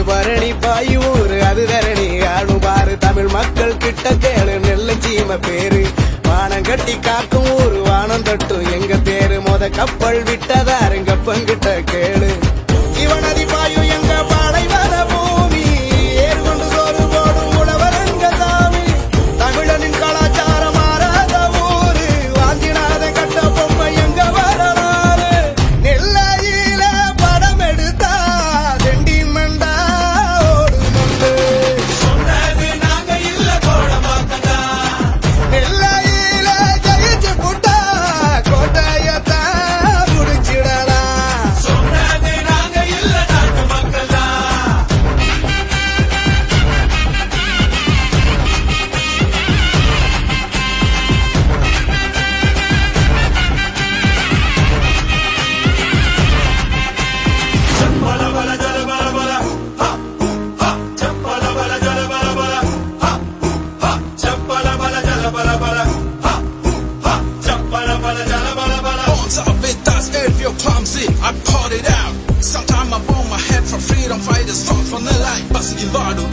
இது பரணி பாயூர் அது தரணி ஆளும் பாரு தமிழ் மக்கள் கிட்ட கேளு நெல்ல சீம பேரு வானம் கட்டி காக்கும் ஊரு வானம் தட்டும் எங்க தேரு மொத கப்பல் விட்டதாருங்கப்பங்கிட்ட கேளு இவனதி பாயும் எங்க பாலைவன பூமி ஏறு கொண்டு சோறு போடும் உழவரங்க சாமி தமிழனின் கலாச்சாரம் மாறாத ஊரு வாஞ்சிநாத கட்ட பொம்மை எங்க வரலாறு நெல்லையில படம் எடுத்தா தெண்டின் மண்டா ஓடு மண்டு சொன்னது நாங்க இல்ல கோட மாத்தங்க நெல்லையில ஜெயிச்சு புட்டா கோட்டையத்தான் முடிச்சிடலாம் சொன்னது நாங்க இல்ல நாட்டு மக்கள் தான் பல பல ஜல பல பல பல பல ஜல பல பல பல பல ஜல பல பல பல பல ஜல பல பல Bones up with us if you're clumsy, I pour it out. Sometime I bone my head for freedom fighters strong from the light. Passing vado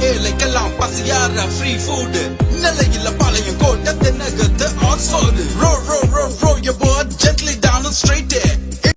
like passing free food. Nella illa pala yung code that the nugget the odds for the road.